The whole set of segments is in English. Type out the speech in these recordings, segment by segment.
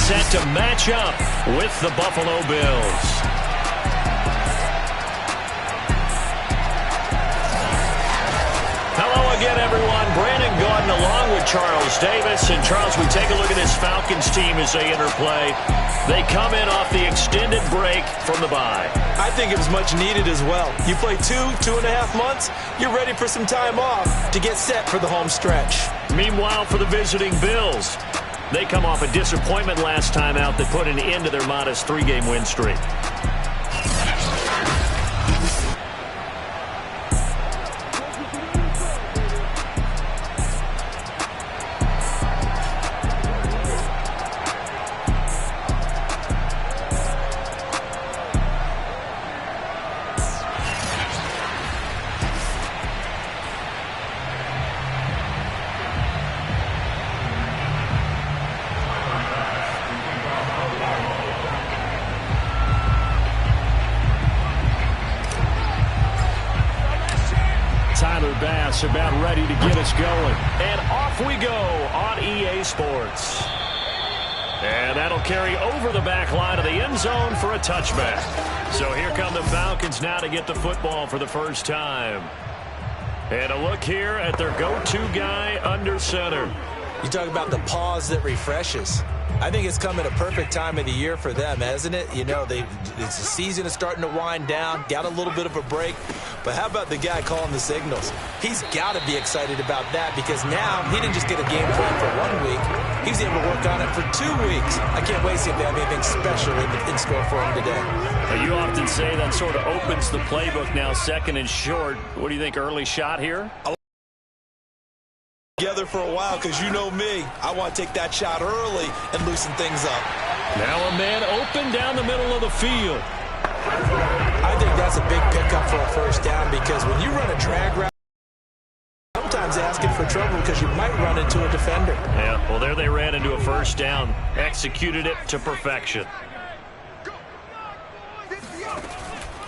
set to match up with the Buffalo Bills. Hello again, everyone. Brandon Gaudin along with Charles Davis. And, Charles, we take a look at this Falcons team as they interplay. They come in off the extended break from the bye. I think it was much needed as well. You play 2.5 months, you're ready for some time off to get set for the home stretch. Meanwhile, for the visiting Bills, they come off a disappointment last time out that put an end to their modest 3-game win streak. About ready to get us going. And off we go on EA Sports. And that'll carry over the back line of the end zone for a touchback. So here come the Falcons now to get the football for the first time. And a look here at their go-to guy under center. You talk about the pause that refreshes. I think it's come at a perfect time of the year for them, hasn't it? You know, the season is starting to wind down, got a little bit of a break. But how about the guy calling the signals? He's got to be excited about that because now he didn't just get a game plan for 1 week. He's able to work on it for 2 weeks. I can't wait to see if they have anything special in store for him today. You often say that sort of opens the playbook now, second and short. What do you think, early shot here? Together for a while because you know me. I want to take that shot early and loosen things up. Now a man open down the middle of the field. I think that's a big pickup for a first down because when you run a drag route, sometimes asking for trouble because you might run into a defender. Yeah, well, there they ran into a first down. Executed it to perfection.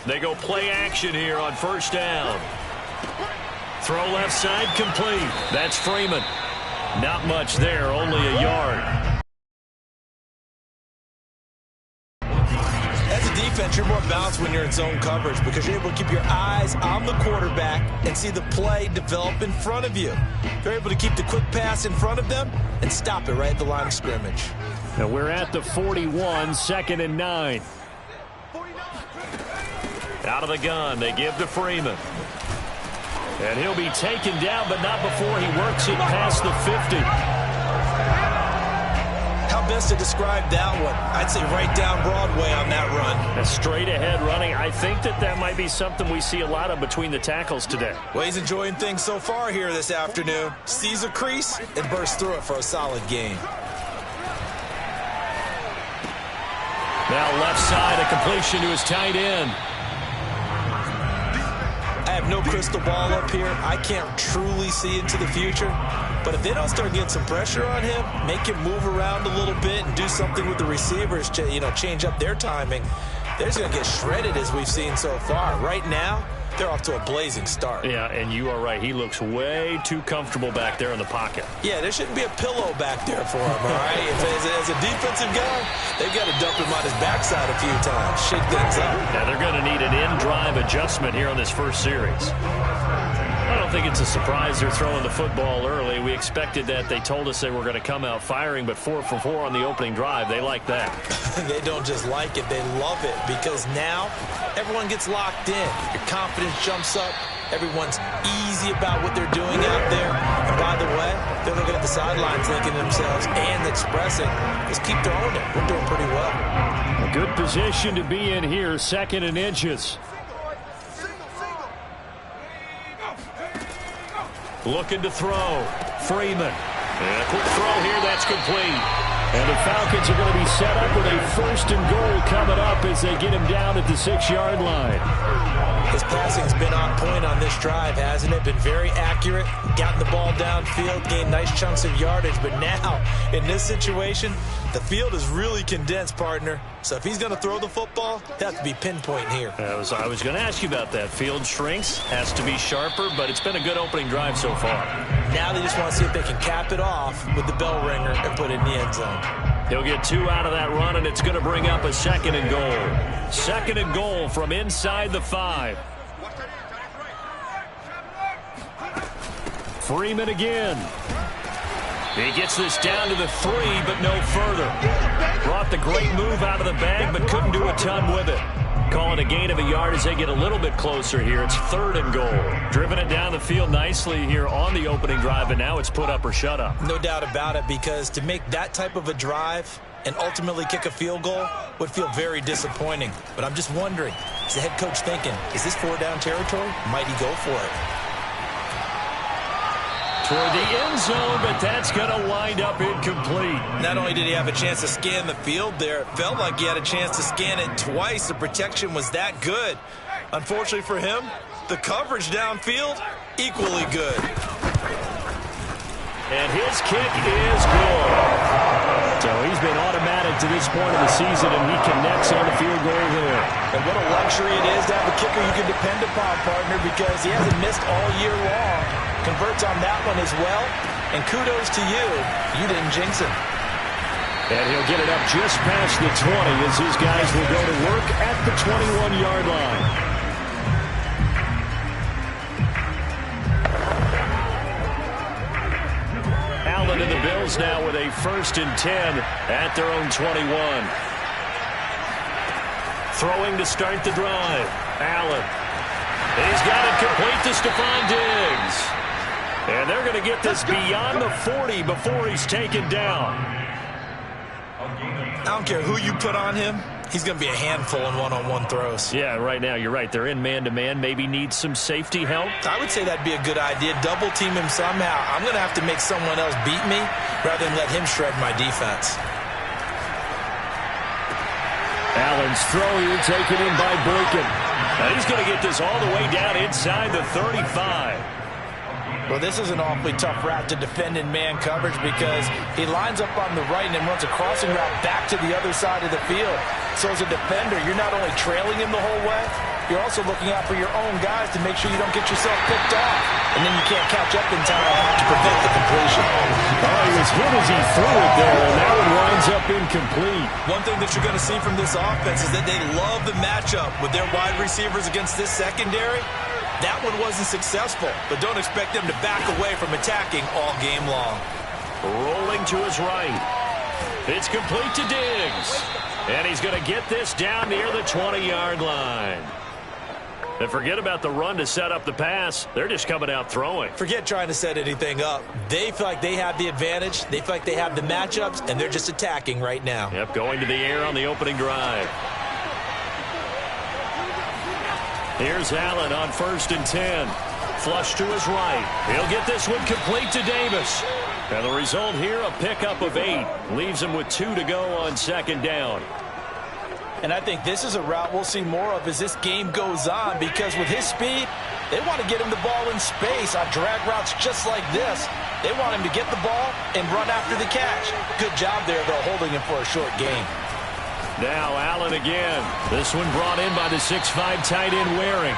They go play action here on first down. Throw left side complete. That's Freeman. Not much there, only a yard. As a defense, you're more balanced when you're in zone coverage because you're able to keep your eyes on the quarterback and see the play develop in front of you. You're able to keep the quick pass in front of them and stop it right at the line of scrimmage. Now we're at the 41, 2nd and 9. Out of the gun, they give to Freeman. And he'll be taken down, but not before he works it past the 50. How best to describe that one? I'd say right down Broadway on that run. A straight ahead running. I think that might be something we see a lot of between the tackles today. Well, he's enjoying things so far here this afternoon. Sees a crease and bursts through it for a solid gain. Now left side, a completion to his tight end. I have no crystal ball up here. I can't truly see into the future. But if they don't start getting some pressure on him, make him move around a little bit and do something with the receivers, change up their timing, they're just going to get shredded as we've seen so far. Right now, they're off to a blazing start. Yeah, and you are right. He looks way too comfortable back there in the pocket. Yeah, there shouldn't be a pillow back there for him, all right? As a defensive guy, they've got to dump him on his backside a few times, shake things up. Yeah, they're going to need an in-drive adjustment here on this first series. I don't think it's a surprise they're throwing the football early. We expected that. They told us they were going to come out firing, but 4 for 4 on the opening drive. They like that. They don't just like it. They love it because now everyone gets locked in. Your confidence jumps up. Everyone's easy about what they're doing out there. And by the way, they're looking at the sidelines thinking to themselves and expressing, let's keep throwing it. We're doing pretty well. A good position to be in here, 2nd and inches. Looking to throw. Freeman. And a quick throw here. That's complete. And the Falcons are going to be set up with a 1st and goal coming up as they get him down at the 6-yard line. His passing's been on point on this drive, hasn't it? Been very accurate. Gotten the ball downfield, gained nice chunks of yardage. But now, in this situation, the field is really condensed, partner. So if he's going to throw the football, it has to be pinpoint here. I was going to ask you about that. Field shrinks, has to be sharper, but it's been a good opening drive so far. Now they just want to see if they can cap it off with the bell ringer and put it in the end zone. He'll get 2 out of that run, and it's going to bring up a 2nd and goal. 2nd and goal from inside the 5. Freeman again. He gets this down to the 3, but no further. Brought the great move out of the bag, but couldn't do a ton with it. Calling a gain of a yard as they get a little bit closer here. It's 3rd and goal. Driven it down the field nicely here on the opening drive, and now it's put up or shut up. No doubt about it, because to make that type of a drive and ultimately kick a field goal would feel very disappointing. But I'm just wondering, is the head coach thinking, is this 4-down territory? Might he go for it? Toward the end zone, but that's going to wind up incomplete. Not only did he have a chance to scan the field there, it felt like he had a chance to scan it twice. The protection was that good. Unfortunately for him, the coverage downfield, equally good. And his kick is good. So he's been automatic to this point of the season, and he connects on the field goal there. And what a luxury it is to have a kicker you can depend upon, partner, because he hasn't missed all year long. Converts on that one as well. And kudos to you. You didn't jinx him. And he'll get it up just past the 20 as his guys will go to work at the 21-yard line. Allen and the Bills now with a 1st and 10 at their own 21. Throwing to start the drive. Allen. He's got it complete to Stephon Diggs. And they're going to get this beyond the 40 before he's taken down. I don't care who you put on him. He's going to be a handful in one-on-one throws. Yeah, right now you're right. They're in man-to-man. Maybe needs some safety help. I would say that'd be a good idea. Double team him somehow. I'm going to have to make someone else beat me rather than let him shred my defense. Allen's throw here taken in by Boykin. And he's going to get this all the way down inside the 35. Well, this is an awfully tough route to defend in man coverage because he lines up on the right and then runs a crossing route back to the other side of the field. So as a defender, you're not only trailing him the whole way, you're also looking out for your own guys to make sure you don't get yourself picked off. And then you can't catch up in time to prevent the completion. Oh, he was hit as he threw it there, and that one winds up incomplete. One thing that you're going to see from this offense is that they love the matchup with their wide receivers against this secondary. That one wasn't successful, but don't expect them to back away from attacking all game long. Rolling to his right. It's complete to Diggs. And he's going to get this down near the 20-yard line. And forget about the run to set up the pass. They're just coming out throwing. Forget trying to set anything up. They feel like they have the advantage. They feel like they have the matchups, and they're just attacking right now. Yep, going to the air on the opening drive. Here's Allen on 1st and 10. Flush to his right. He'll get this one complete to Davis. And the result here, a pickup of 8. Leaves him with 2 to go on 2nd down. And I think this is a route we'll see more of as this game goes on, because with his speed, they want to get him the ball in space on drag routes just like this. They want him to get the ball and run after the catch. Good job there, though, holding him for a short gain. Now Allen again. This one brought in by the 6'5" tight end Waring.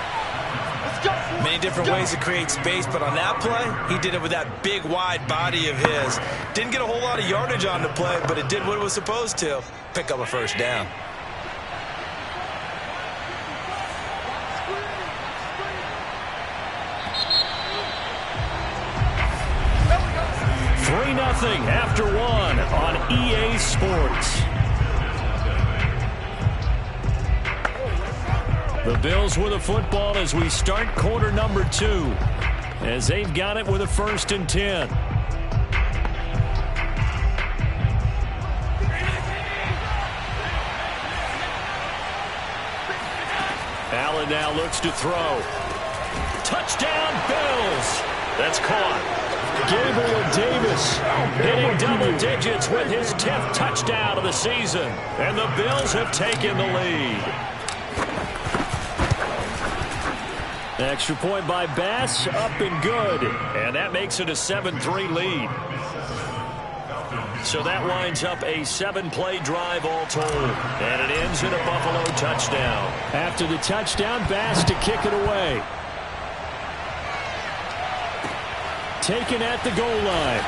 Many different ways to create space, but on that play, he did it with that big, wide body of his. Didn't get a whole lot of yardage on the play, but it did what it was supposed to. Pick up a 1st down. Nothing after 1 on EA Sports. The Bills with the football as we start quarter number 2, as they've got it with a 1st and 10. Allen now looks to throw. Touchdown, Bills! That's caught. Gabriel Davis hitting double digits with his 10th touchdown of the season. And the Bills have taken the lead. Extra point by Bass, up and good. And that makes it a 7-3 lead. So that winds up a 7-play drive all told. And it ends in a Buffalo touchdown. After the touchdown, Bass to kick it away. Taken at the goal line.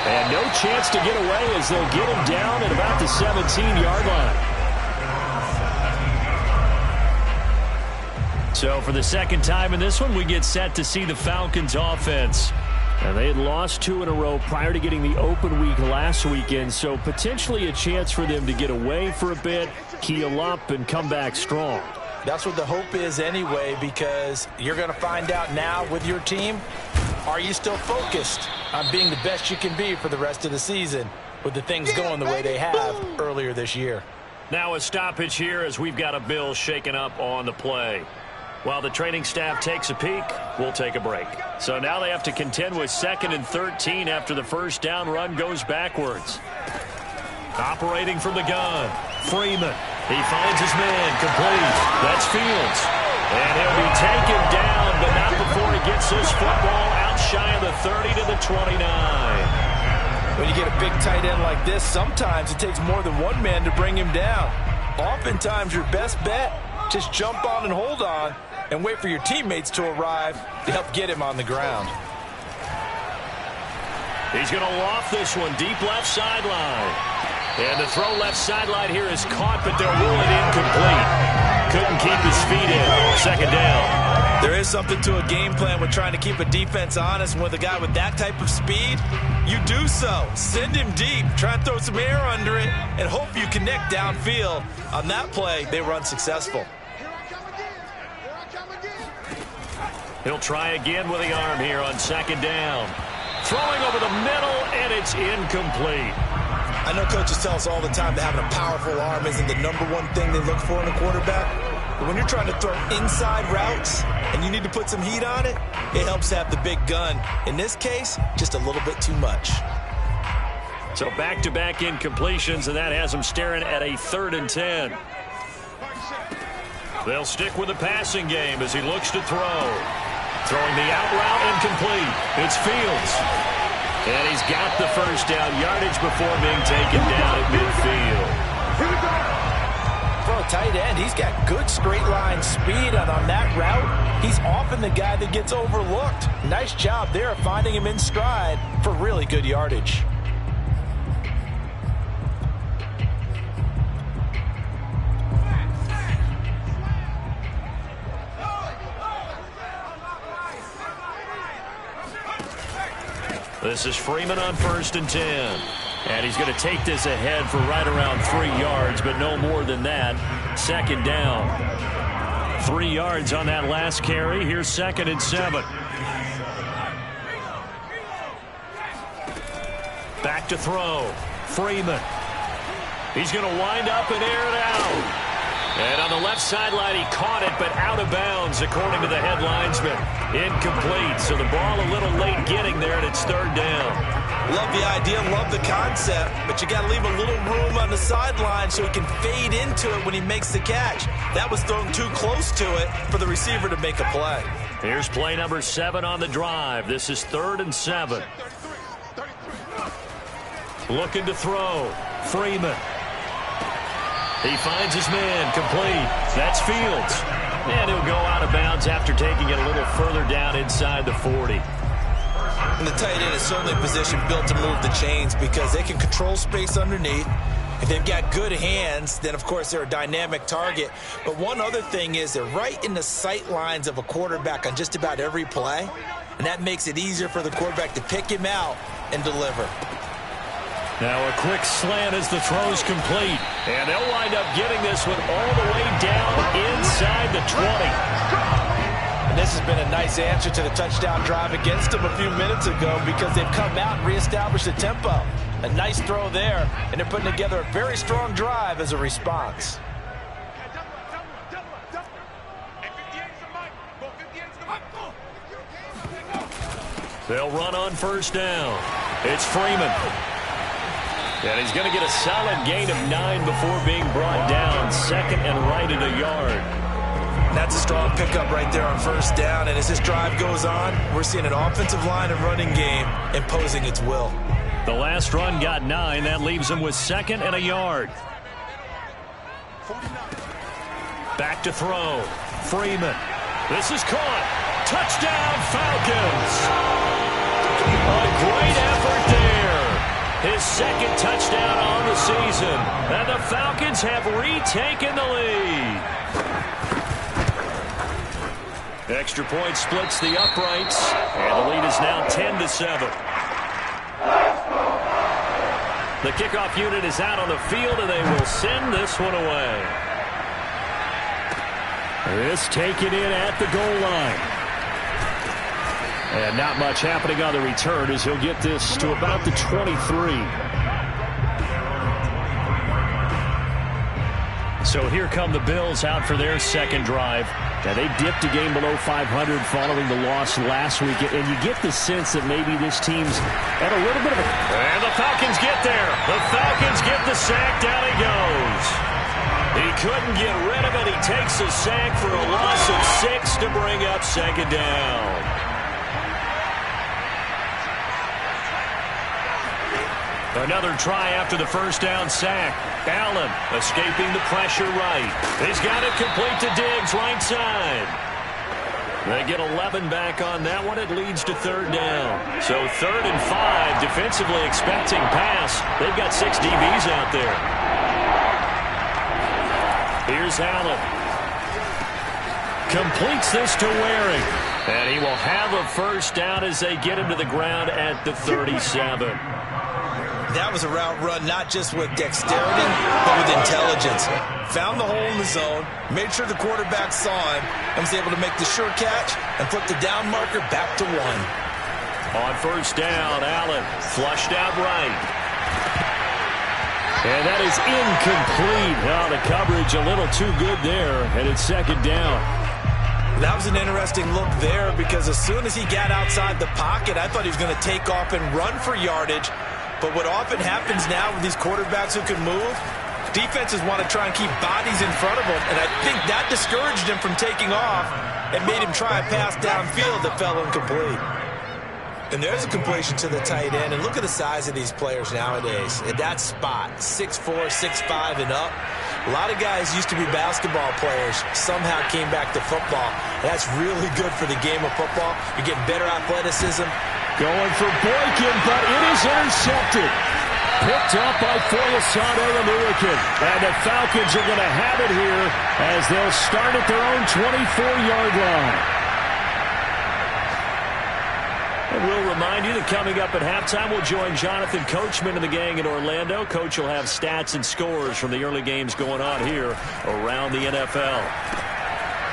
And no chance to get away as they'll get him down at about the 17-yard line. So for the second time in this one, we get set to see the Falcons offense. And they had lost 2 in a row prior to getting the open week last weekend, so potentially a chance for them to get away for a bit, heal up, and come back strong. That's what the hope is anyway, because you're going to find out now with your team, are you still focused on being the best you can be for the rest of the season with the things going the way they have earlier this year? Now a stoppage here as we've got a Bill shaken up on the play. While the training staff takes a peek, we'll take a break. So now they have to contend with 2nd and 13 after the first down run goes backwards. Operating from the gun, Freeman. He finds his man, complete. That's Fields. And he'll be taken down, but not before he gets his football out shy of the 30 to the 29. When you get a big tight end like this, sometimes it takes more than one man to bring him down. Oftentimes your best bet, just jump on and hold on and wait for your teammates to arrive to help get him on the ground. He's going to loft this one deep left sideline. And the throw left sideline here is caught, but they'll rule it incomplete. Couldn't keep his feet in. 2nd down. There is something to a game plan with trying to keep a defense honest. With a guy with that type of speed, you do so. Send him deep. Try and throw some air under it and hope you connect downfield. On that play, they were unsuccessful. He'll try again with the arm here on 2nd down. Throwing over the middle, and it's incomplete. I know coaches tell us all the time that having a powerful arm isn't the #1 thing they look for in a quarterback. But when you're trying to throw inside routes and you need to put some heat on it, it helps to have the big gun. In this case, just a little bit too much. So back-to-back incompletions, and that has them staring at a 3rd and 10. They'll stick with the passing game as he looks to throw. Throwing the out route incomplete. It's Fields. And he's got the first down yardage before being taken down at midfield. For a tight end, he's got good straight line speed, and on that route, he's often the guy that gets overlooked. Nice job there of finding him in stride for really good yardage. This is Freeman on 1st and 10. And he's going to take this ahead for right around 3 yards, but no more than that. 2nd down. 3 yards on that last carry. Here's 2nd and 7. Back to throw. Freeman. He's going to wind up and air it out. And on the left sideline, he caught it, but out of bounds, according to the head linesman. Incomplete, so the ball a little late getting there, and it's 3rd down. Love the idea, love the concept, but you got to leave a little room on the sideline so he can fade into it when he makes the catch. That was thrown too close to it for the receiver to make a play. Here's play number 7 on the drive. This is 3rd and 7. Looking to throw. Freeman. He finds his man, complete. That's Fields. And he'll go out of bounds after taking it a little further down inside the 40. And the tight end is certainly a position built to move the chains because they can control space underneath. If they've got good hands, then of course they're a dynamic target. But one other thing is they're right in the sight lines of a quarterback on just about every play. And that makes it easier for the quarterback to pick him out and deliver. Now a quick slant as the throw's complete. And they'll wind up getting this one all the way down inside the 20. And this has been a nice answer to the touchdown drive against them a few minutes ago because they've come out and reestablished the tempo. A nice throw there, and they're putting together a very strong drive as a response. They'll run on 1st down. It's Freeman. And he's going to get a solid gain of 9 before being brought down. 2nd and right at a yard. That's a strong pickup right there on 1st down. And as this drive goes on, we're seeing an offensive line and running game imposing its will. The last run got 9. That leaves him with 2nd and a yard. Back to throw. Freeman. This is caught. Touchdown, Falcons. A great effort there. his second touchdown on the season. And the Falcons have retaken the lead. Extra point splits the uprights, and the lead is now 10-7. The kickoff unit is out on the field, and they will send this one away. This taken in at the goal line. And not much happening on the return as he'll get this to about the 23. So here come the Bills out for their second drive. Now, they dipped a game below 500 following the loss last week, and you get the sense that maybe this team's at a little bit of a... And the Falcons get there. The Falcons get the sack. Down he goes. He couldn't get rid of it. He takes a sack for a loss of 6 to bring up second down. Another try after the first down sack. Allen escaping the pressure right. He's got it complete to Diggs, right side. They get 11 back on that one. It leads to third down. So 3rd and 5, defensively expecting pass. They've got 6 DBs out there. Here's Allen. Completes this to Waring. And he will have a first down as they get him to the ground at the 37. That was a route run not just with dexterity, but with intelligence. Found the hole in the zone, made sure the quarterback saw him, and was able to make the sure catch and put the down marker back to 1. On first down, Allen flushed out right. And that is incomplete. Oh, the coverage a little too good there, and it's second down. That was an interesting look there because as soon as he got outside the pocket, I thought he was going to take off and run for yardage. But what often happens now with these quarterbacks who can move, defenses want to try and keep bodies in front of them, and I think that discouraged him from taking off and made him try a pass downfield that fell incomplete. And there's a completion to the tight end, and look at the size of these players nowadays. At that spot, 6'4", 6'5", and up. A lot of guys used to be basketball players, somehow came back to football. That's really good for the game of football. You're getting better athleticism. Going for Boykin, but it is intercepted. Picked up by Foyesade Oluwakin. And the Falcons are going to have it here as they'll start at their own 24-yard line. And we'll remind you that coming up at halftime, we'll join Jonathan Coachman and the gang in Orlando. Coach will have stats and scores from the early games going on here around the NFL.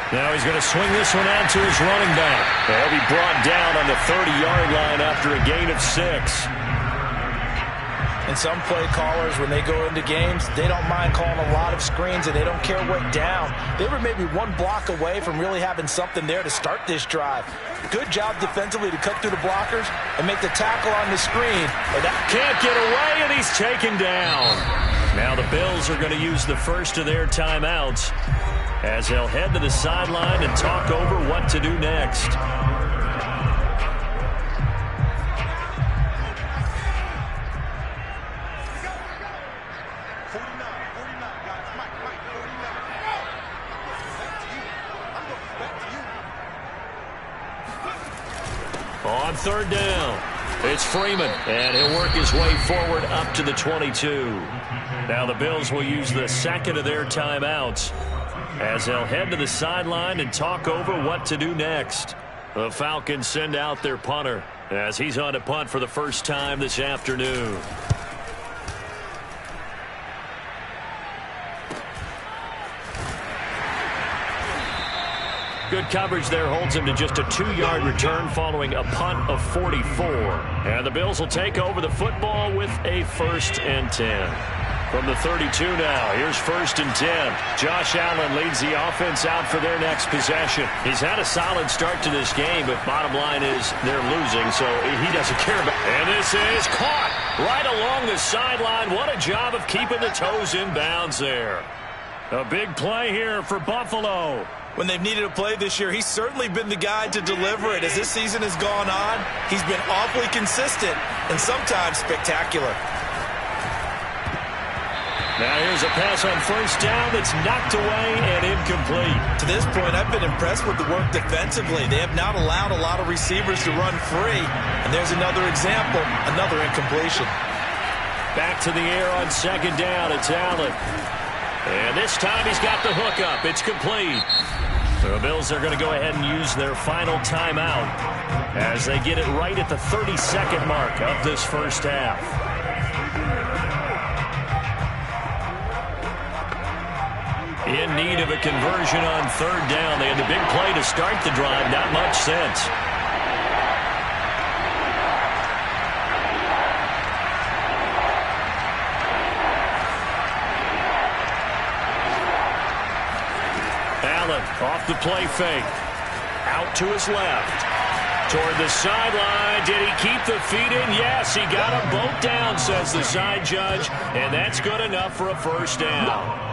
Now he's going to swing this one out to his running back. He'll be brought down on the 30-yard line after a gain of 6. And some play callers, when they go into games, they don't mind calling a lot of screens, and they don't care what down. They were maybe one block away from really having something there to start this drive. Good job defensively to cut through the blockers and make the tackle on the screen. And that can't get away, and he's taken down. Now the Bills are going to use the first of their timeouts as they'll head to the sideline and talk over what to do next. On third down, it's Freeman, and he'll work his way forward up to the 22. Now the Bills will use the second of their timeouts as they'll head to the sideline and talk over what to do next. The Falcons send out their punter as he's on to punt for the first time this afternoon. Good coverage there holds him to just a 2-yard return following a punt of 44. And the Bills will take over the football with a 1st and 10. From the 32 now, here's 1st and 10. Josh Allen leads the offense out for their next possession. He's had a solid start to this game, but bottom line is they're losing, so he doesn't care about it. And this is caught right along the sideline. What a job of keeping the toes in bounds there. A big play here for Buffalo. When they've needed a play this year, he's certainly been the guy to deliver it. As this season has gone on, he's been awfully consistent and sometimes spectacular. Now here's a pass on first down that's knocked away and incomplete. To this point, I've been impressed with the work defensively. They have not allowed a lot of receivers to run free. And there's another example, another incompletion. Back to the air on second down. It's Allen. And this time he's got the hook up. It's complete. The Bills are going to go ahead and use their final timeout as they get it right at the 32nd mark of this first half. In need of a conversion on third down. They had the big play to start the drive. Not much sense. Allen off the play fake. Out to his left. Toward the sideline. Did he keep the feet in? Yes, he got them both down, says the side judge. And that's good enough for a first down.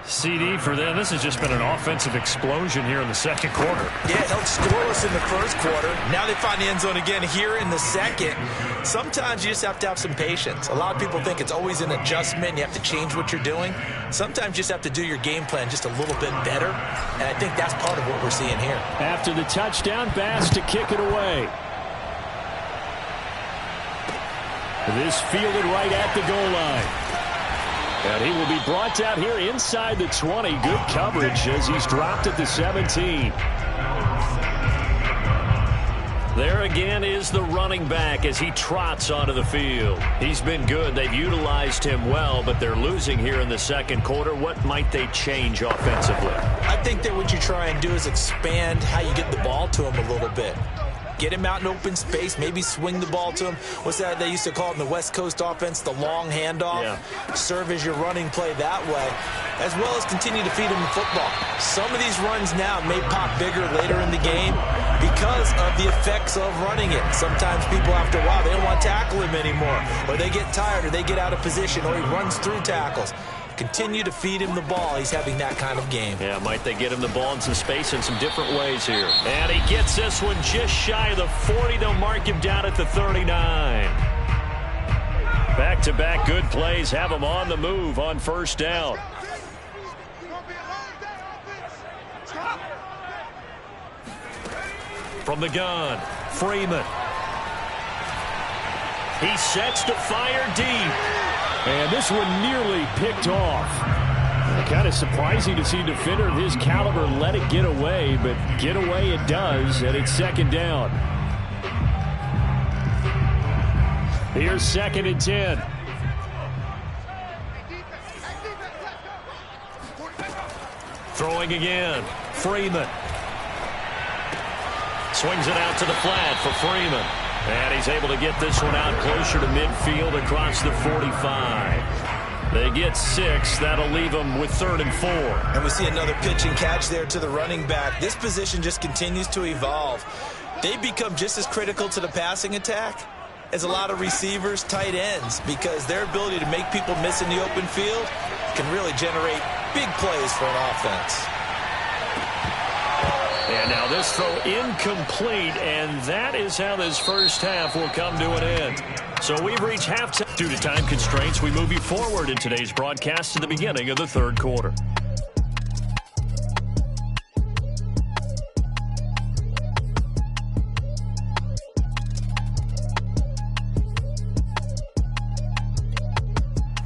CD for them. This has just been an offensive explosion here in the second quarter. Yeah, held scoreless in the first quarter. Now they find the end zone again here in the second. Sometimes you just have to have some patience. A lot of people think it's always an adjustment. You have to change what you're doing. Sometimes you just have to do your game plan just a little bit better. And I think that's part of what we're seeing here. After the touchdown, Bass to kick it away. This fielded right at the goal line. And he will be brought down here inside the 20. Good coverage as he's dropped at the 17. There again is the running back as he trots onto the field. He's been good. They've utilized him well, but they're losing here in the second quarter. What might they change offensively? I think that what you try and do is expand how you get the ball to him a little bit. Get him out in open space, maybe swing the ball to him. What's that they used to call it in the West Coast offense, the long handoff? Yeah. Serve as your running play that way, as well as continue to feed him the football. Some of these runs now may pop bigger later in the game because of the effects of running it. Sometimes people, after a while, they don't want to tackle him anymore, or they get tired, or they get out of position, or he runs through tackles. Continue to feed him the ball. He's having that kind of game. Yeah, might they get him the ball in some space in some different ways here. And he gets this one just shy of the 40. They'll mark him down at the 39. Back-to-back good plays have him on the move on first down. From the gun, Freeman. He sets to fire deep. And this one nearly picked off. Kind of surprising to see a defender of his caliber let it get away, but get away it does, and it's second down. Here's second and 10. Throwing again, Freeman. Swings it out to the flat for Freeman. And he's able to get this one out closer to midfield across the 45. They get 6. That'll leave them with 3rd and 4. And we see another pitch and catch there to the running back. This position just continues to evolve. They become just as critical to the passing attack as a lot of receivers, tight ends, because their ability to make people miss in the open field can really generate big plays for an offense. And now this throw incomplete, and that is how this first half will come to an end. So we've reached halftime. Due to time constraints, we move you forward in today's broadcast to the beginning of the third quarter.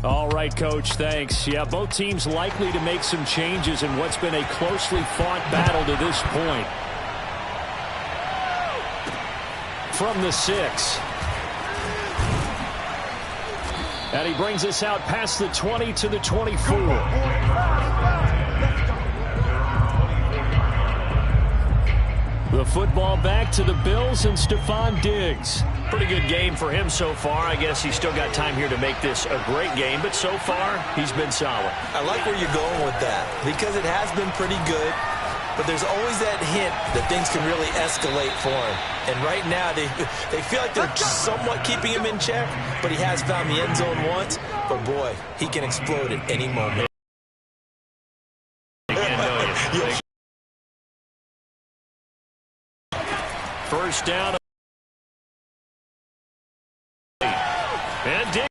All right, Coach, thanks. Yeah, both teams likely to make some changes in what's been a closely fought battle to this point. From the 6. And he brings us out past the 20 to the 24. The football back to the Bills and Stephon Diggs. Pretty good game for him so far. I guess he's still got time here to make this a great game, but so far he's been solid. I like where you're going with that because it has been pretty good, but there's always that hint that things can really escalate for him. And right now they feel like they're somewhat keeping him in check, but he has found the end zone once. But boy, he can explode at any moment. First down. And Diggs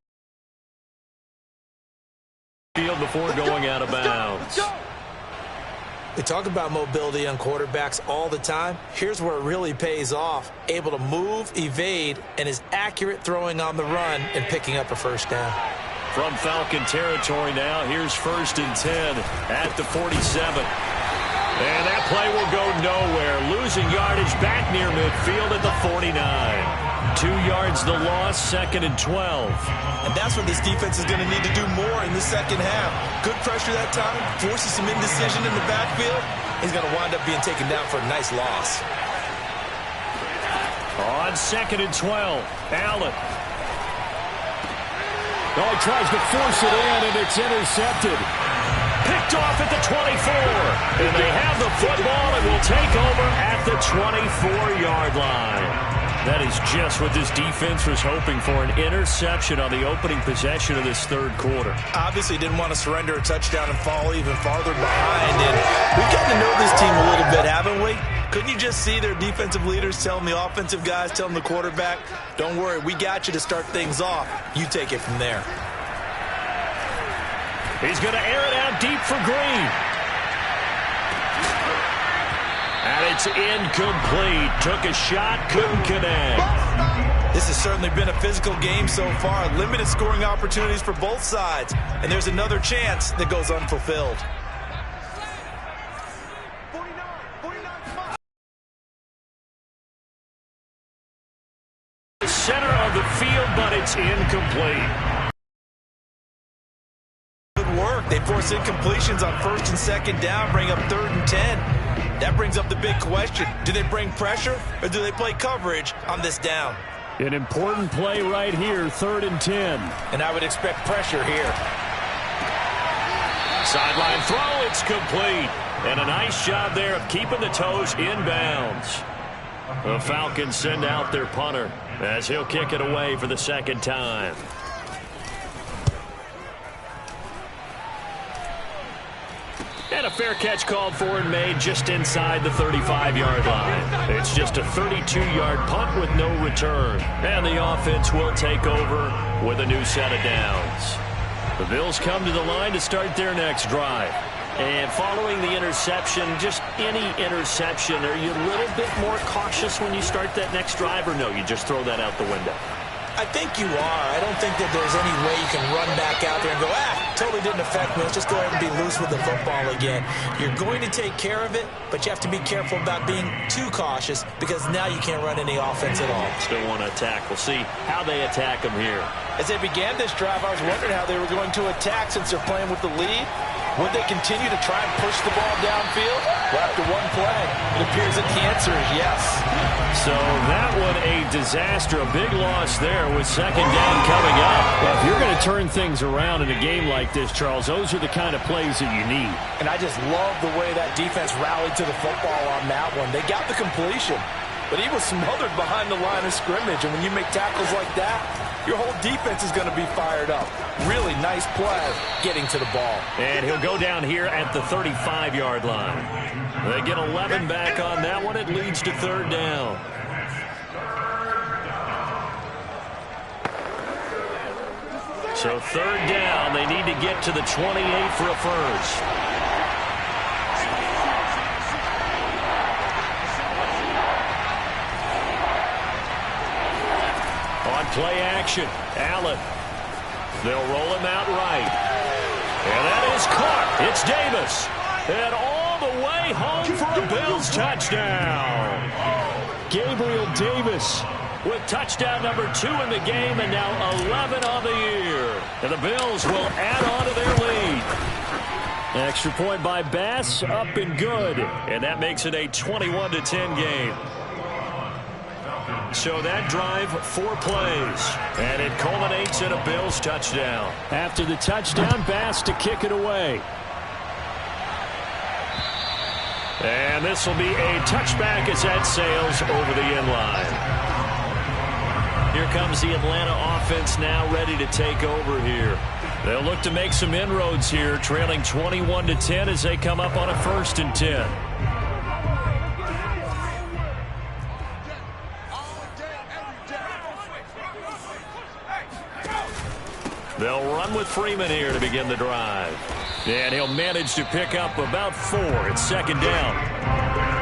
field before going out of bounds. We talk about mobility on quarterbacks all the time. Here's where it really pays off. Able to move, evade, and is accurate throwing on the run and picking up a first down. From Falcon territory now, here's 1st and 10 at the 47. And that play will go nowhere. Losing yardage back near midfield at the 49. 2 yards the loss, 2nd and 12. And that's what this defense is going to need to do more in the second half. Good pressure that time, forces some indecision in the backfield. He's going to wind up being taken down for a nice loss. On 2nd and 12, Allen. Oh, he tries to force it in, and it's intercepted. Picked off at the 24. And they have the football and will take over at the 24-yard line. That is just what this defense was hoping for, an interception on the opening possession of this third quarter. Obviously didn't want to surrender a touchdown and fall even farther behind. And we've gotten to know this team a little bit, haven't we? Couldn't you just see their defensive leaders telling the offensive guys, telling the quarterback, don't worry, we got you to start things off. You take it from there. He's going to air it out deep for Green. And it's incomplete. Took a shot, couldn't connect. This has certainly been a physical game so far. Limited scoring opportunities for both sides. And there's another chance that goes unfulfilled. Center of the field, but it's incomplete. Good work. They force incompletions on 1st and 2nd down, bring up 3rd and 10. That brings up the big question. Do they bring pressure or do they play coverage on this down? An important play right here, 3rd and 10. And I would expect pressure here. Sideline throw, it's complete. And a nice job there of keeping the toes inbounds. The Falcons send out their punter as he'll kick it away for the 2nd time. And a fair catch called for and made just inside the 35-yard line. It's just a 32-yard punt with no return. And the offense will take over with a new set of downs. The Bills come to the line to start their next drive. And following the interception, just any interception, are you a little bit more cautious when you start that next drive, or no, you just throw that out the window? I think you are. I don't think that there's any way you can run back out there and go, totally didn't affect me. Let's just go ahead and be loose with the football again. You're going to take care of it, but you have to be careful about being too cautious because now you can't run any offense at all. Still want to attack. We'll see how they attack them here. As they began this drive, I was wondering how they were going to attack since they're playing with the lead. Would they continue to try and push the ball downfield? Well, after one play, it appears that the answer is yes. So that one a disaster, a big loss there with 2nd down coming up. Well, if you're going to turn things around in a game like this, Charles, those are the kind of plays that you need. And I just love the way that defense rallied to the football on that one. They got the completion, but he was smothered behind the line of scrimmage. And when you make tackles like that, your whole defense is going to be fired up. Really nice play getting to the ball. And he'll go down here at the 35-yard line. They get 11 back on that one. It leads to 3rd down. So 3rd down. They need to get to the 28 for a first. On play action, Allen. They'll roll him out right. And that is caught. It's Davis. And all the way home for a Bills touchdown. Gabriel Davis with touchdown number 2 in the game and now 11 on the year. And the Bills will add on to their lead. An extra point by Bass, up and good. And that makes it a 21-10 game. So that drive, 4 plays, and it culminates in a Bills touchdown. After the touchdown, Bass to kick it away. And this will be a touchback as that sails over the end line. Here comes the Atlanta offense now ready to take over here. They'll look to make some inroads here, trailing 21-10 as they come up on a 1st and 10. They'll run with Freeman here to begin the drive. And he'll manage to pick up about 4. It's second down.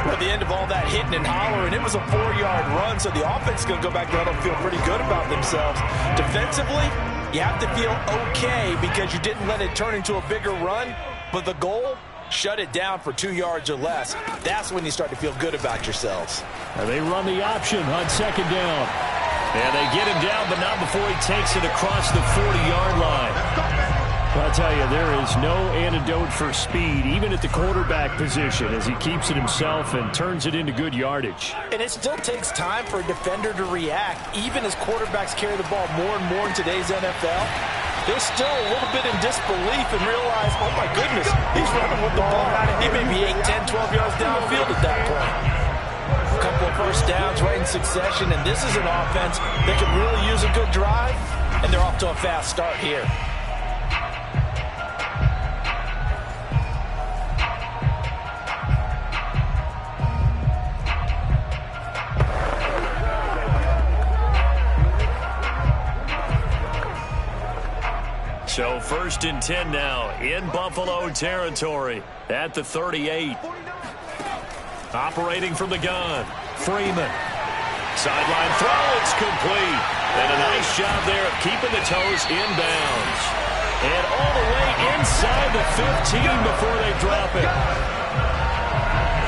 At the end of all that hitting and hollering, it was a 4-yard run, so the offense is going to go back there and feel pretty good about themselves. Defensively, you have to feel okay because you didn't let it turn into a bigger run, but the goal, shut it down for 2 yards or less. That's when you start to feel good about yourselves. And they run the option on second down. And they get him down, but not before he takes it across the 40-yard line. I'll tell you, there is no antidote for speed, even at the quarterback position, as he keeps it himself and turns it into good yardage. And it still takes time for a defender to react, even as quarterbacks carry the ball more and more in today's NFL. They're still a little bit in disbelief and realize, oh my goodness, he's running with the ball. He may be 8, 10, 12 yards downfield at that point. A couple of first downs right in succession, and this is an offense that could really use a good drive, and they're off to a fast start here. So first and 10 now in Buffalo territory at the 38. Operating from the gun, Freeman. Sideline throw, it's complete. And a nice job there of keeping the toes inbounds. And all the way inside the 15 before they drop it.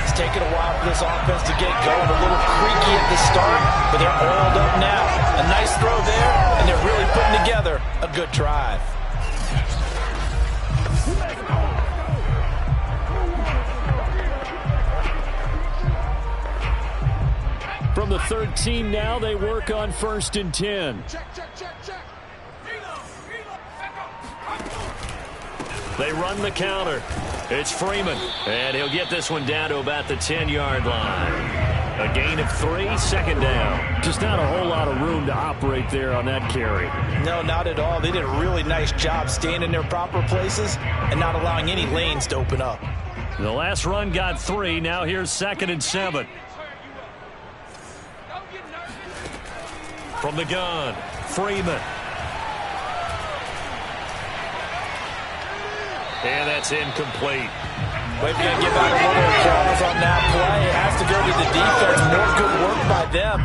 It's taken a while for this offense to get going. A little creaky at the start, but they're oiled up now. A nice throw there, and they're really putting together a good drive. From the 13 now, they work on first and 10. They run the counter. It's Freeman, and he'll get this one down to about the 10-yard line. A gain of 3, second down. Just not a whole lot of room to operate there on that carry. No, not at all. They did a really nice job staying in their proper places and not allowing any lanes to open up. The last run got 3. Now here's second and 7. From the gun, Freeman. And that's incomplete. Maybe going to give out a little applause on that play. It has to go to the defense. More good work by them.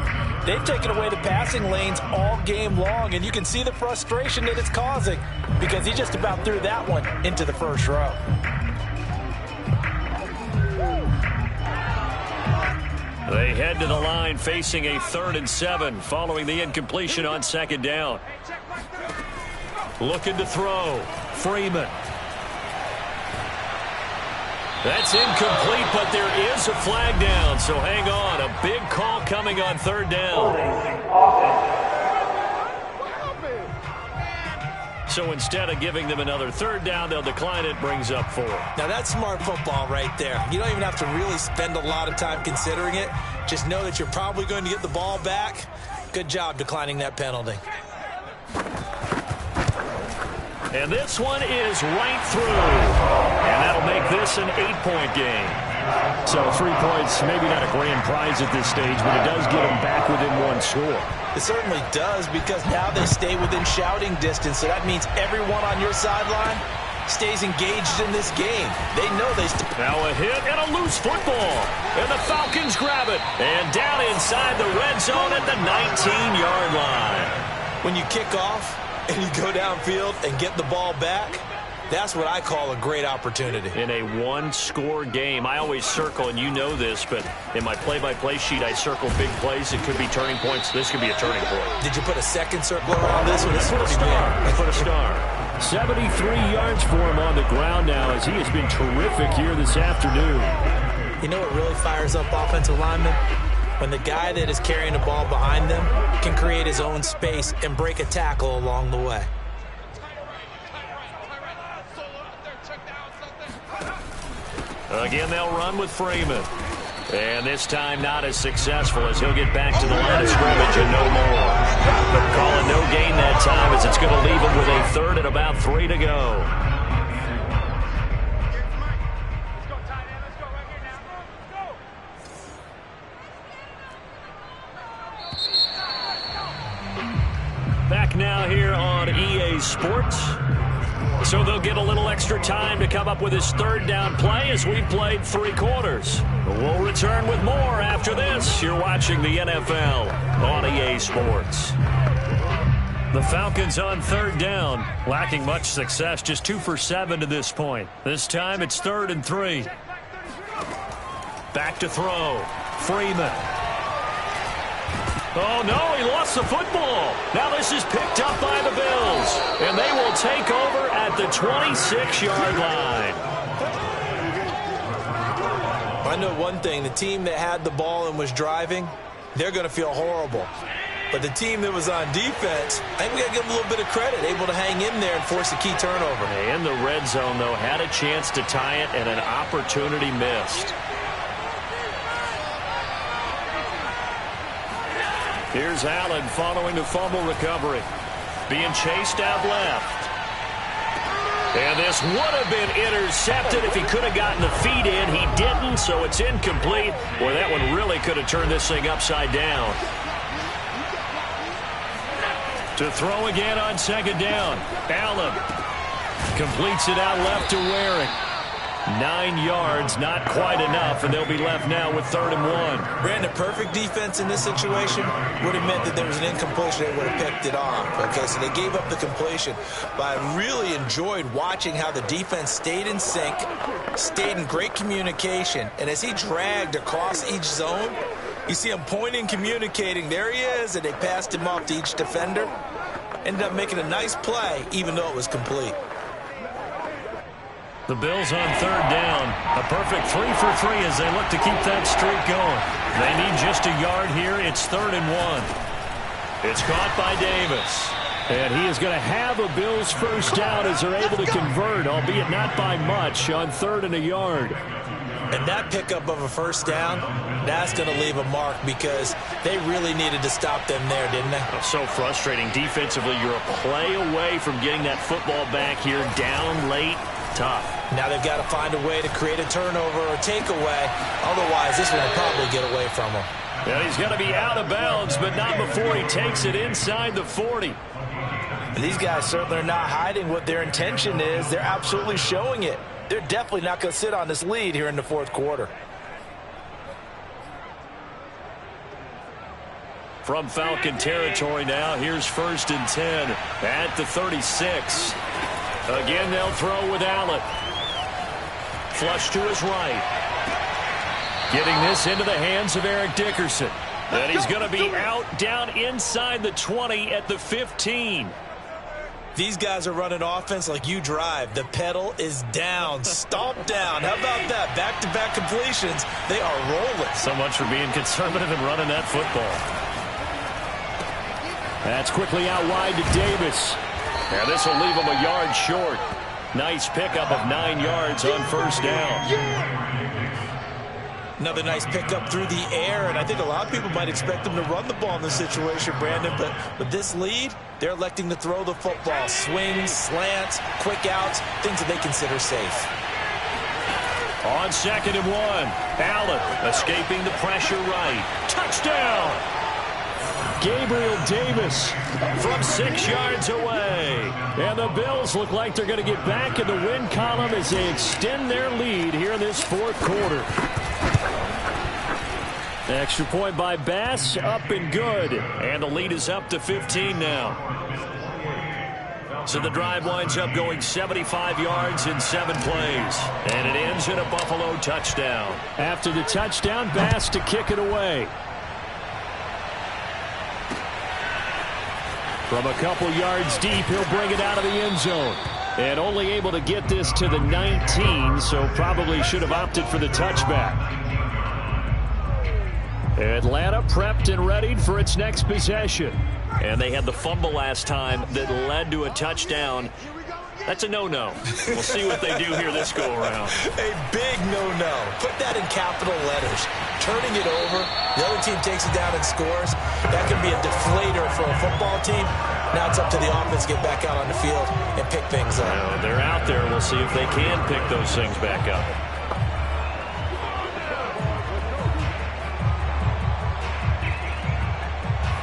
They've taken away the passing lanes all game long, and you can see the frustration that it's causing because he just about threw that one into the first row. They head to the line facing a 3rd and 7 following the incompletion on second down. Looking to throw. Freeman. That's incomplete, but there is a flag down, so hang on. A big call coming on 3rd down. So instead of giving them another 3rd down, they'll decline it, brings up 4. Now that's smart football right there. You don't even have to really spend a lot of time considering it. Just know that you're probably going to get the ball back. Good job declining that penalty. And this one is right through. And that'll make this an 8-point game. So 3 points, maybe not a grand prize at this stage, but it does get them back within 1 score. It certainly does, because now they stay within shouting distance, so that means everyone on your sideline stays engaged in this game. They know they now a hit and a loose football. And the Falcons grab it. And down inside the red zone at the 19-yard line. When you kick off and you go downfield and get the ball back, that's what I call a great opportunity. In a 1-score game, I always circle, and you know this, but in my play-by-play sheet, I circle big plays. It could be turning points. This could be a turning point. Did you put a second circle around this one? I put a star. I put a star. 73 yards for him on the ground now, as he has been terrific here this afternoon. You know what really fires up offensive linemen? When the guy that is carrying the ball behind them can create his own space and break a tackle along the way. Again, they'll run with Freeman. And this time not as successful, as he'll get back to the line of scrimmage and no more. But calling no gain that time, as it's going to leave him with a 3rd and about 3 to go. Back now here on EA Sports. So they'll get a little extra time to come up with his third down play as we've played 3 quarters. We'll return with more after this. You're watching the NFL on EA Sports. The Falcons on third down, lacking much success, just 2 for 7 to this point. This time it's 3rd and 3. Back to throw. Freeman. Oh, no, he lost the football. Now this is picked up by the Bills, and they will take over at the 26-yard line. I know one thing. The team that had the ball and was driving, they're going to feel horrible. But the team that was on defense, I think we got to give them a little bit of credit, able to hang in there and force a key turnover. In the red zone, though, had a chance to tie it and an opportunity missed. Here's Allen following the fumble recovery. Being chased out left. And this would have been intercepted if he could have gotten the feet in. He didn't, so it's incomplete. Boy, that one really could have turned this thing upside down. To throw again on 2nd down. Allen completes it out left to Waring. 9 yards, not quite enough, and they'll be left now with 3rd and 1. Brandon, perfect defense in this situation would have meant that there was an incompletion. They would have picked it off. Okay, so they gave up the completion. But I really enjoyed watching how the defense stayed in sync, stayed in great communication, and as he dragged across each zone, you see him pointing, communicating. There he is, and they passed him off to each defender. Ended up making a nice play, even though it was complete. The Bills on 3rd down. A perfect 3 for 3 as they look to keep that streak going. They need just a yard here. It's 3rd and 1. It's caught by Davis. And he is going to have a Bills first down as they're able to convert, albeit not by much, on 3rd and a yard. And that pickup of a first down, that's going to leave a mark because they really needed to stop them there, didn't they? So frustrating. Defensively, you're a play away from getting that football back here down late. Tough. Now they've got to find a way to create a turnover or takeaway. Otherwise, this one will probably get away from him. Yeah, he's going to be out of bounds, but not before he takes it inside the 40. These guys certainly are not hiding what their intention is. They're absolutely showing it. They're definitely not going to sit on this lead here in the 4th quarter. From Falcon territory now, here's 1st and 10 at the 36. Again, they'll throw with Allen. Flush to his right. Getting this into the hands of Eric Dickerson. And he's going to be out down inside the 20 at the 15. These guys are running offense like you drive. The pedal is down, stomp down. How about that? Back-to-back completions. They are rolling. So much for being conservative and running that football. That's quickly out wide to Davis. Now this will leave him a yard short. Nice pickup of 9 yards on 1st down. Another nice pickup through the air, and I think a lot of people might expect them to run the ball in this situation, Brandon, but with this lead, they're electing to throw the football. Swings, slants, quick outs, things that they consider safe. On 2nd and 1, Allen escaping the pressure right. Touchdown! Gabriel Davis from 6 yards away. And the Bills look like they're going to get back in the win column as they extend their lead here in this 4th quarter. Extra point by Bass, up and good. And the lead is up to 15 now. So the drive winds up going 75 yards in 7 plays. And it ends in a Buffalo touchdown. After the touchdown, Bass to kick it away. From a couple yards deep, he'll bring it out of the end zone. And only able to get this to the 19, so probably should have opted for the touchback. Atlanta prepped and readied for its next possession. And they had the fumble last time that led to a touchdown. That's a no-no. We'll see what they do here this go-around. A big no-no. Put that in capital letters. Turning it over, the other team takes it down and scores. That can be a deflator for a football team. Now it's up to the offense to get back out on the field and pick things up. Well, they're out there. We'll see if they can pick those things back up.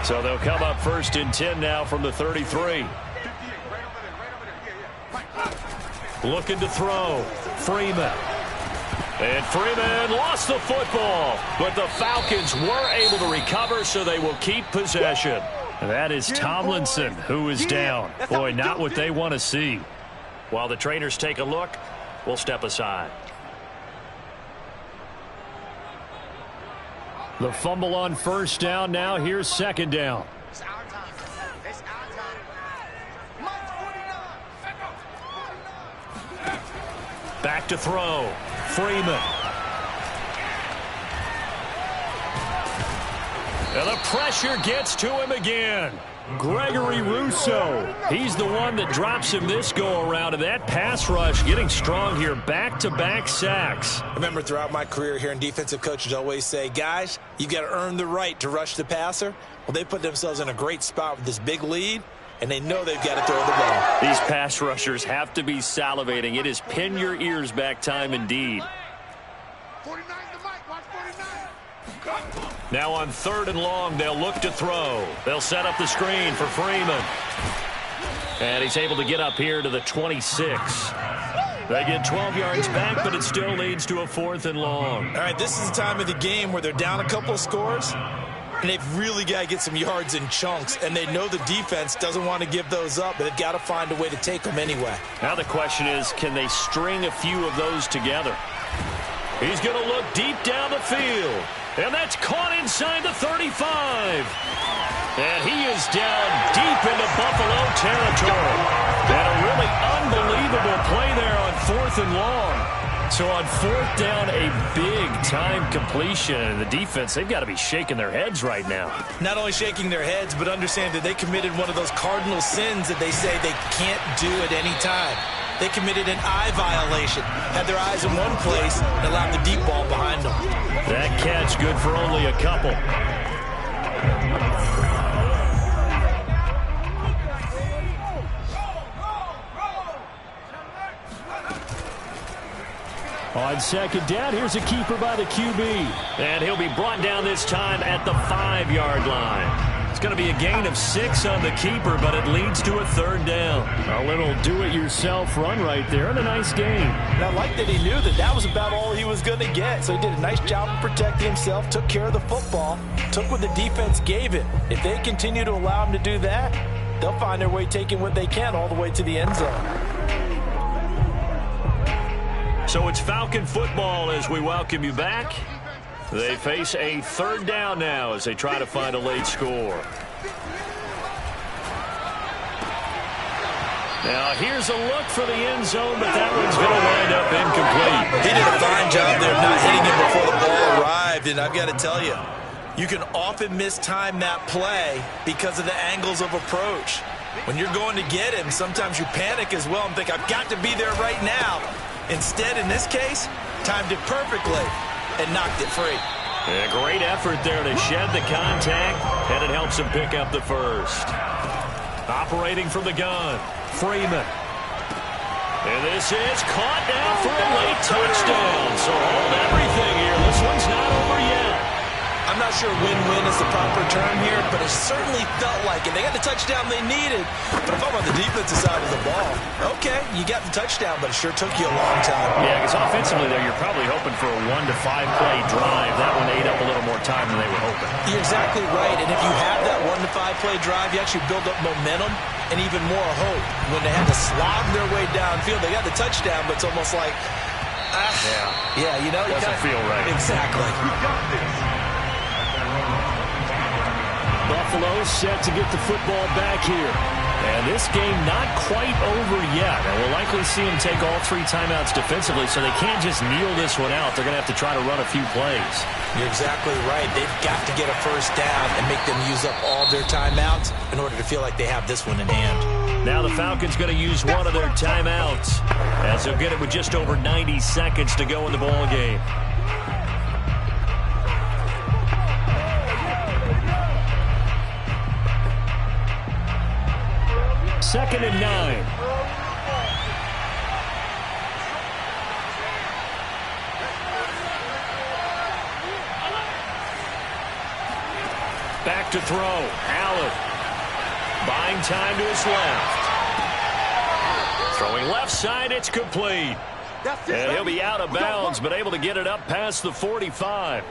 So they'll come up 1st and 10 now from the 33. Looking to throw. Freeman. And Freeman lost the football. But the Falcons were able to recover, so they will keep possession. That is Tomlinson who is down. Boy, not what they want to see. While the trainers take a look, we'll step aside. The fumble on first down. Now here's second down. Back to throw. Freeman. And the pressure gets to him again. Gregory Rousseau. He's the one that drops him this go-around. And that pass rush getting strong here. Back-to-back sacks. I remember throughout my career hearing defensive coaches always say, guys, you got to earn the right to rush the passer. Well, they put themselves in a great spot with this big lead, and they know they've got to throw the ball. These pass rushers have to be salivating. It is pin your ears back time indeed. 49 to Mike. Watch 49. Now on 3rd and long, they'll look to throw. They'll set up the screen for Freeman. And he's able to get up here to the 26. They get 12 yards back, but it still leads to a 4th and long. All right, this is the time of the game where they're down a couple of scores, and they've really got to get some yards in chunks, and they know the defense doesn't want to give those up, but they've got to find a way to take them anyway. Now the question is, can they string a few of those together? He's going to look deep down the field. And that's caught inside the 35. And he is down deep into Buffalo territory. And a really unbelievable play there on 4th and long. So on 4th down, a big-time completion. And the defense, they've got to be shaking their heads right now. Not only shaking their heads, but understand that they committed one of those cardinal sins that they say they can't do at any time. They committed an eye violation, had their eyes in one place, and allowed the deep ball behind them. That catch good for only a couple. On second down, here's a keeper by the QB. And he'll be brought down this time at the 5-yard line. It's going to be a gain of 6 on the keeper, but it leads to a 3rd down. A little do-it-yourself run right there, and a nice gain. And I like that he knew that that was about all he was going to get. So he did a nice job of protecting himself, took care of the football, took what the defense gave him. If they continue to allow him to do that, they'll find their way taking what they can all the way to the end zone. So it's Falcon football as we welcome you back. They face a 3rd down now as they try to find a late score. Now here's a look for the end zone, but that one's going to wind up incomplete. He did a fine job there of not hitting him before the ball arrived, and I've got to tell you, you can often mistime that play because of the angles of approach. When you're going to get him, sometimes you panic as well and think, I've got to be there right now. Instead, in this case, timed it perfectly and knocked it free. A great effort there to shed the contact, and it helps him pick up the first. Operating from the gun, Freeman. And this is caught now for a late touchdown. So hold everything here. This one's not over yet. I'm not sure win-win is the proper term here, but it certainly felt like it. They got the touchdown they needed. But if I'm on the defensive side of the ball, okay, you got the touchdown, but it sure took you a long time. Yeah, because offensively there, you're probably hoping for a 1 to 5 play drive. That one ate up a little more time than they were hoping. You're exactly right. And if you have that 1 to 5 play drive, you actually build up momentum and even more hope. When they had to slog their way downfield, they got the touchdown, but it's almost like, yeah, you know, doesn't feel right. Exactly. Buffalo set to get the football back here. And this game not quite over yet. And we'll likely see them take all 3 timeouts defensively, so they can't just kneel this one out. They're going to have to try to run a few plays. You're exactly right. They've got to get a first down and make them use up all their timeouts in order to feel like they have this one in hand. Now the Falcons going to use one of their timeouts, as they'll get it with just over 90 seconds to go in the ball game. Second and 9. Back to throw. Allen buying time to his left. Throwing left side, it's complete. And he'll be out of bounds, but able to get it up past the 45.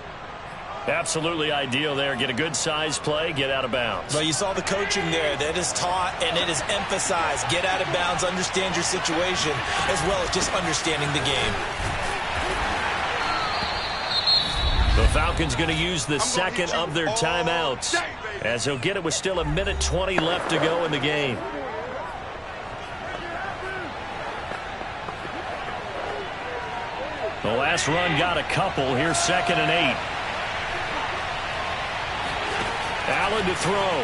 Absolutely ideal there. Get a good size play, get out of bounds. Well, you saw the coaching there. That is taught and it is emphasized. Get out of bounds, understand your situation, as well as just understanding the game. The Falcons going to use the second of their timeouts, as he'll get it with still 1:20 left to go in the game. The last run got a couple. Here's 2nd and 8. Allen to throw.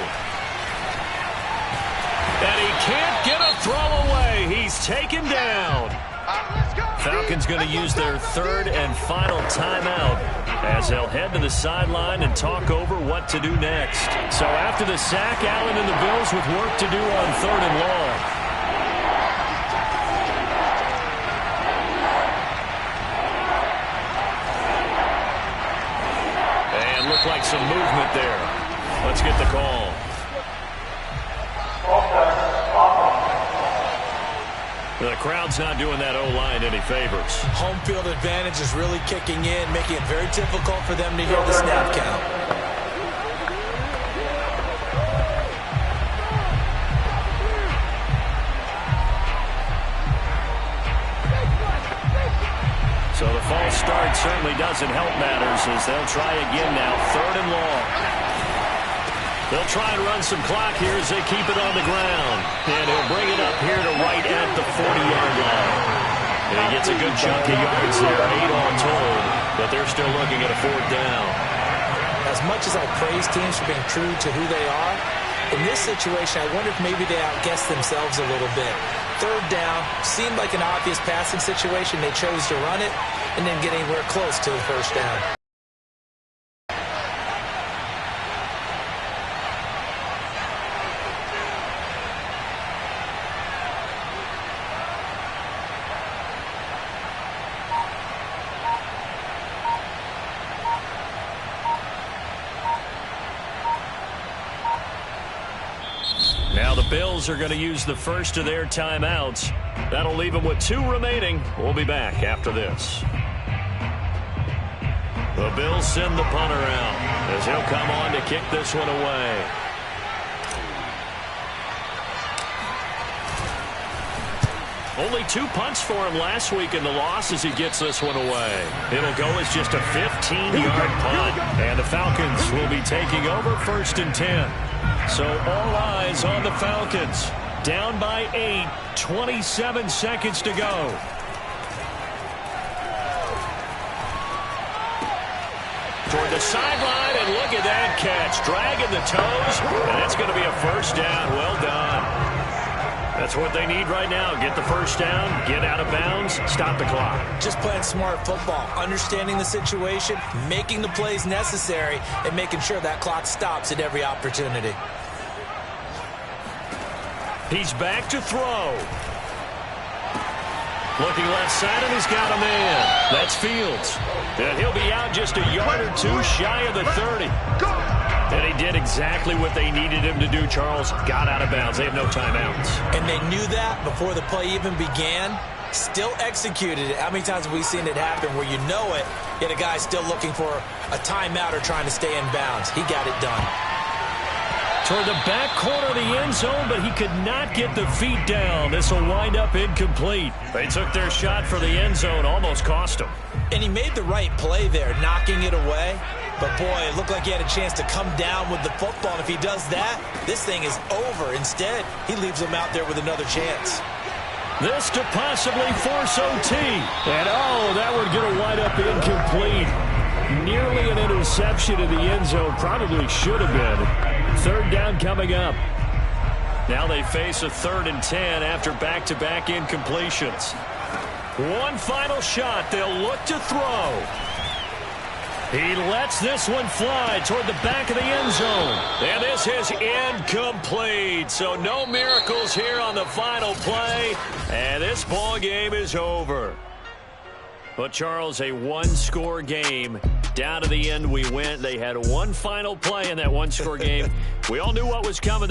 And he can't get a throw away. He's taken down. Falcons going to use their 3rd and final timeout, as they'll head to the sideline and talk over what to do next. So after the sack, Allen and the Bills with work to do on 3rd and long. And looked like some movement there. Let's get the call. The crowd's not doing that O-line any favors. Home field advantage is really kicking in, making it very difficult for them to hear the snap count. So the false start certainly doesn't help matters, as they'll try again now. 3rd and long. They'll try and run some clock here as they keep it on the ground. And he'll bring it up here to right at the 40-yard line. And he gets a good chunk of yards there, 8 all told, but they're still looking at a 4th down. As much as I praise teams for being true to who they are, in this situation, I wonder if maybe they outguessed themselves a little bit. 3rd down, seemed like an obvious passing situation. They chose to run it and then get anywhere close to the 1st down. Now the Bills are going to use the first of their timeouts. That'll leave them with 2 remaining. We'll be back after this. The Bills send the punter out, as he'll come on to kick this one away. Only 2 punts for him last week in the loss as he gets this one away. It'll go as just a 15-yard punt. And the Falcons will be taking over 1st and 10. So all eyes on the Falcons. Down by 8, 27 seconds to go. Toward the sideline, and look at that catch. Dragging the toes, and that's going to be a 1st down. Well done. That's what they need right now. Get the 1st down, get out of bounds, stop the clock. Just playing smart football, understanding the situation, making the plays necessary, and making sure that clock stops at every opportunity. He's back to throw. Looking left side, and he's got a man. That's Fields. And he'll be out just a yard or 2 shy of the 30. And he did exactly what they needed him to do, Charles. Got out of bounds. They have no timeouts. And they knew that before the play even began. Still executed it. How many times have we seen it happen where you know it, yet a guy's still looking for a timeout or trying to stay in bounds? He got it done. Toward the back corner of the end zone, but he could not get the feet down. This will wind up incomplete. They took their shot for the end zone, almost cost him. And he made the right play there, knocking it away. But, boy, it looked like he had a chance to come down with the football. And if he does that, this thing is over. Instead, he leaves him out there with another chance. This to possibly force OT. And, oh, that one going to wind up incomplete. Nearly an interception in the end zone. Probably should have been. 3rd down coming up. Now they face a 3rd and 10 after back-to-back incompletions. One final shot. They'll look to throw. He lets this one fly toward the back of the end zone. And this is incomplete. So no miracles here on the final play. And this ball game is over. But, Charles, a one-score game. Down to the end we went. They had one final play in that one-score game. We all knew what was coming.